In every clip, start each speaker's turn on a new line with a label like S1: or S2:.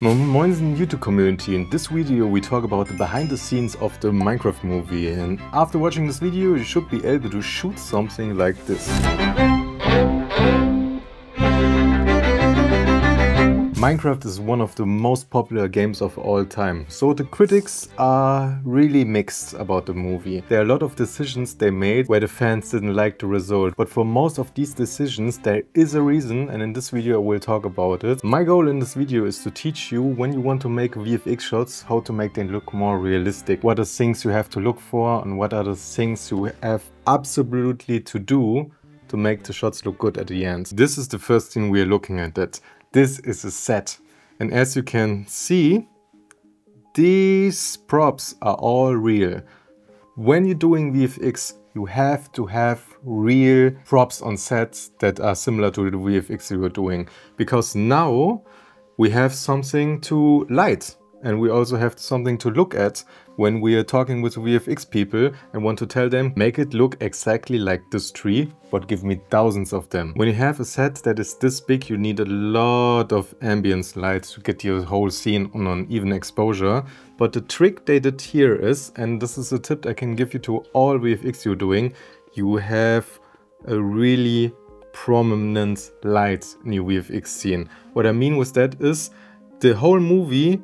S1: Moinsen YouTube community. In this video we talk about the behind the scenes of the Minecraft movie, and after watching this video you should be able to shoot something like this. Minecraft is one of the most popular games of all time, so the critics are really mixed about the movie. There are a lot of decisions they made where the fans didn't like the result, but for most of these decisions there is a reason, and in this video I will talk about it. My goal in this video is to teach you, when you want to make VFX shots, how to make them look more realistic. What are the things you have to look for, and what are the things you have absolutely to do to make the shots look good at the end. This is the first thing we are looking at. That this is a set, and as you can see, these props are all real. When you're doing VFX, you have to have real props on sets that are similar to the VFX you were doing, because now we have something to light, and we also have something to look at when we are talking with VFX people and want to tell them, make it look exactly like this tree, but give me thousands of them. When you have a set that is this big, you need a lot of ambience light to get your whole scene on an even exposure. But the trick they did here is, and this is a tip I can give you to all VFX you're doing, you have a really prominent light in your VFX scene. What I mean with that is, the whole movie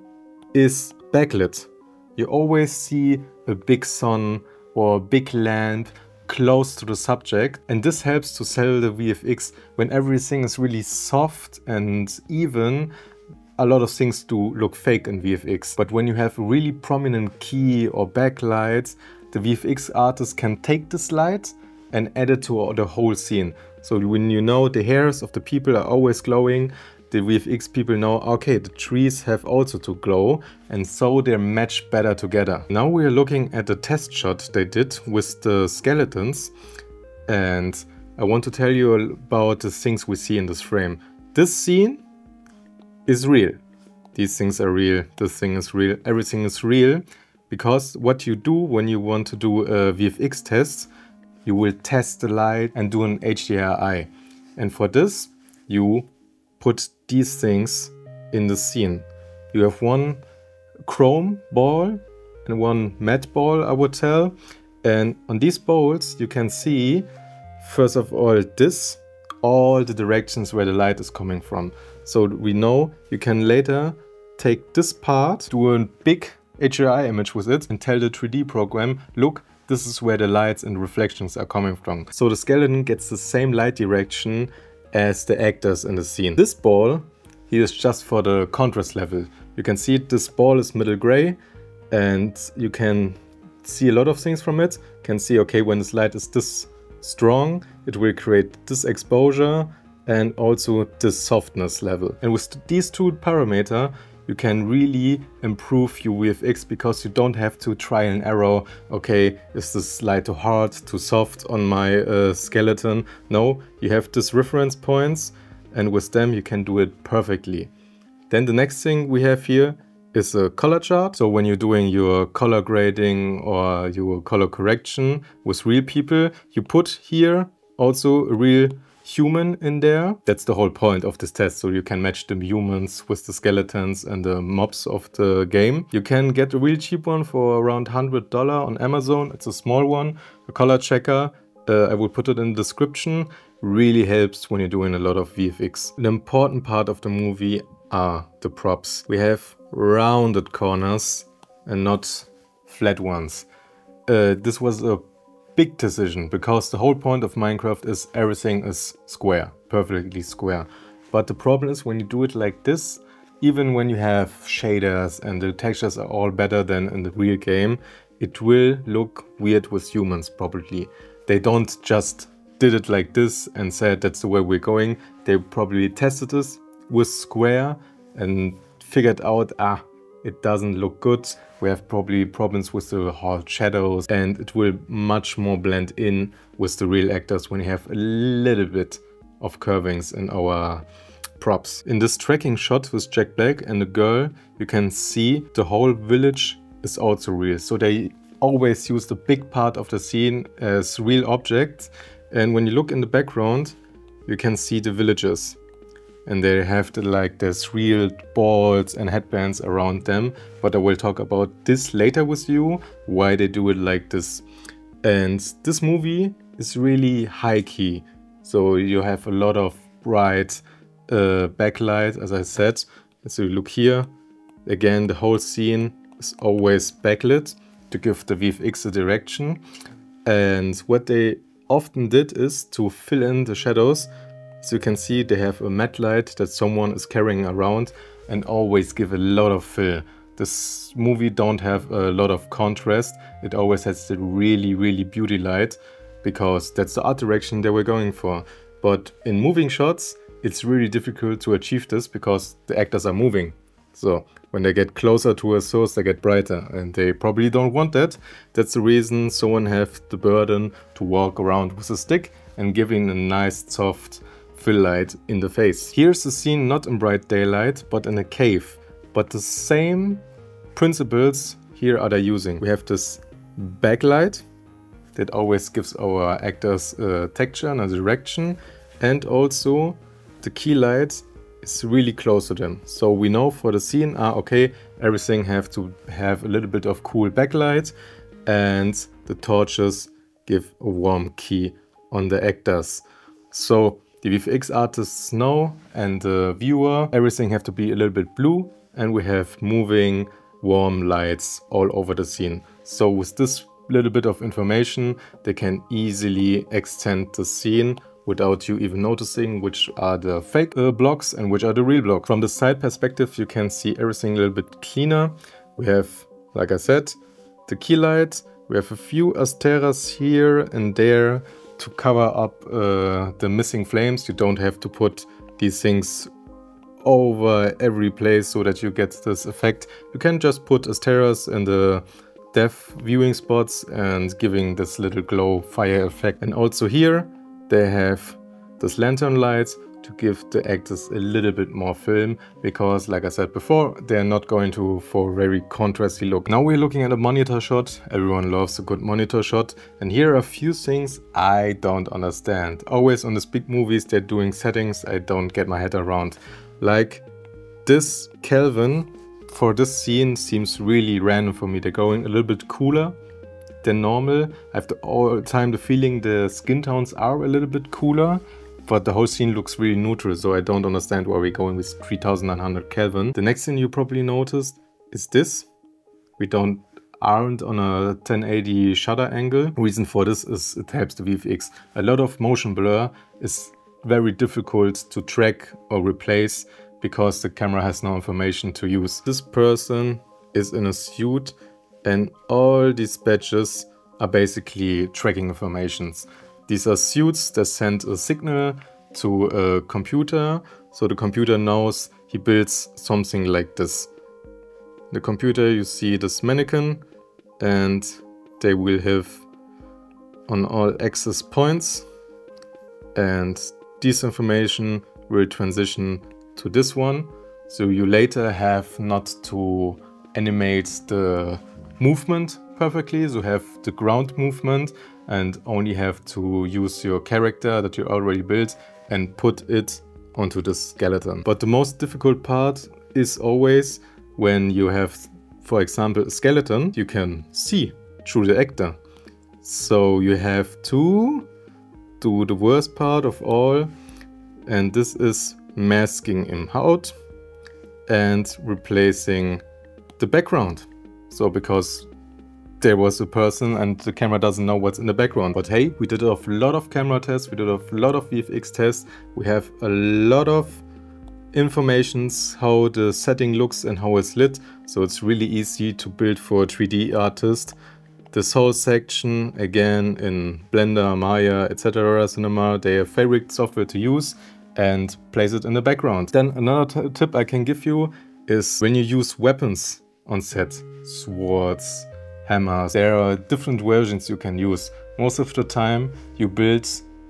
S1: is backlit. You always see a big sun or a big lamp close to the subject, and this helps to sell the VFX. When everything is really soft and even, a lot of things do look fake in VFX. But when you have a really prominent key or backlights, the VFX artist can take this light and add it to the whole scene. So when you know the hairs of the people are always glowing, the VFX people know, okay, the trees have also to glow, and so they match better together. Now we are looking at the test shot they did with the skeletons, and I want to tell you about the things we see in this frame. This scene is real. These things are real. This thing is real. Everything is real, because what you do when you want to do a VFX test, you will test the light and do an HDRI. And for this, you put these things in the scene. You have one chrome ball and one matte ball, I would tell. And on these balls you can see, first of all, all the directions where the light is coming from. So we know you can later take this part, do a big HDRI image with it, and tell the 3D program, look, this is where the lights and reflections are coming from. So the skeleton gets the same light direction as the actors in the scene. This ball here is just for the contrast level. You can see this ball is middle gray, and you can see a lot of things from it. You can see, okay, when this light is this strong, it will create this exposure and also this softness level. And with these two parameters, you can really improve your VFX, because you don't have to try and error, okay, is this light too hard, too soft on my skeleton? No, you have these reference points, and with them you can do it perfectly. Then the next thing we have here is a color chart. So when you're doing your color grading or your color correction with real people, you put here also a real human in there. That's the whole point of this test, so you can match the humans with the skeletons and the mobs of the game. You can get a real cheap one for around $100 on Amazon. It's a small one, a color checker. I will put it in the description. Really helps when you're doing a lot of VFX. An important part of the movie are the props. We have rounded corners and not flat ones. This was a big decision, because the whole point of Minecraft is everything is square, perfectly square. But the problem is, when you do it like this, even when you have shaders and the textures are all better than in the real game, it will look weird with humans probably. They don't just did it like this and said that's the way we're going. They probably tested this with square and figured out, it doesn't look good. We have probably problems with the hard shadows, and it will much more blend in with the real actors when you have a little bit of curvings in our props. In this tracking shot with Jack Black and the girl, you can see the whole village is also real. So they always use the big part of the scene as real objects. And when you look in the background, you can see the villagers. and they have like this real balls and headbands around them. But I will talk about this later with you, why they do it like this. And this movie is really high key. So you have a lot of bright backlight, as I said. So you look here, again, the whole scene is always backlit to give the VFX a direction. And what they often did is to fill in the shadows. So you can see they have a matte light that someone is carrying around and always give a lot of fill. This movie don't have a lot of contrast. It always has the really, really beauty light because that's the art direction they were going for. But in moving shots, it's really difficult to achieve this because the actors are moving. So when they get closer to a source, they get brighter, and they probably don't want that. That's the reason someone have the burden to walk around with a stick and giving a nice soft fill light in the face. Here's the scene not in bright daylight, but in a cave. But the same principles here are they using. We have this backlight that always gives our actors a texture and a direction, and also the key light is really close to them. So we know for the scene, okay, everything have to have a little bit of cool backlight, and the torches give a warm key on the actors. So the VFX artists know, and the viewer, everything have to be a little bit blue, and we have moving warm lights all over the scene. So with this little bit of information, they can easily extend the scene without you even noticing which are the fake blocks and which are the real blocks. From the side perspective, you can see everything a little bit cleaner. We have, like I said, the key light. We have a few asteras here and there to cover up the missing flames. You don't have to put these things over every place so that you get this effect. You can just put asteras in the depth viewing spots and giving this little glow fire effect. And also here they have this lantern lights to give the actors a little bit more film, because like I said before, they're not going to for a very contrasty look. Now we're looking at a monitor shot. Everyone loves a good monitor shot, and here are a few things I don't understand. Always on these big movies they're doing settings I don't get my head around. Like this Kelvin for this scene seems really random for me. They're going a little bit cooler than normal. I have all the time the feeling the skin tones are a little bit cooler, but the whole scene looks really neutral, so I don't understand why we're going with 3900 Kelvin. The next thing you probably noticed is this. We aren't on a 1080 shutter angle. Reason for this is it helps the VFX. A lot of motion blur is very difficult to track or replace because the camera has no information to use. This person is in a suit, and all these badges are basically tracking informations. These are suits that send a signal to a computer, so the computer knows he builds something like this. The computer, you see this mannequin, and they will have on all access points, and this information will transition to this one. So you later have not to animate the movement perfectly, so have the ground movement and only have to use your character that you already built and put it onto the skeleton. But the most difficult part is always when you have, for example, a skeleton you can see through the actor. So you have to do the worst part of all, and this is masking him out and replacing the background. So because there was a person and the camera doesn't know what's in the background. But hey, we did a lot of camera tests, we did a lot of VFX tests, we have a lot of informations how the setting looks and how it's lit, so it's really easy to build for a 3D artist. This whole section, again in Blender, Maya, etc. Cinema, their favorite software to use, and place it in the background. Then another tip I can give you is when you use weapons on set, swords, hammers, there are different versions you can use. Most of the time you build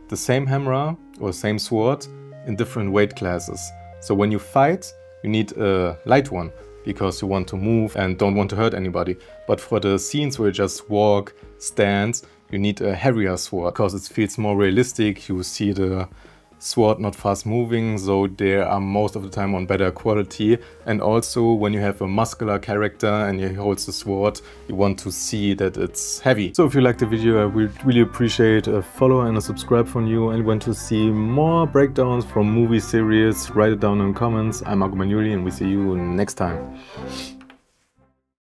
S1: the same hammer or same sword in different weight classes. So when you fight, you need a light one because you want to move and don't want to hurt anybody. But for the scenes where you just walk, stand, you need a heavier sword because it feels more realistic. You see the sword not fast moving, so they are most of the time on better quality. And also when you have a muscular character and he holds the sword, you want to see that it's heavy. So if you like the video, I would really appreciate a follow and a subscribe from you, and want to see more breakdowns from movie series, write it down in the comments. I'm Marco Magnoli and we see you next time.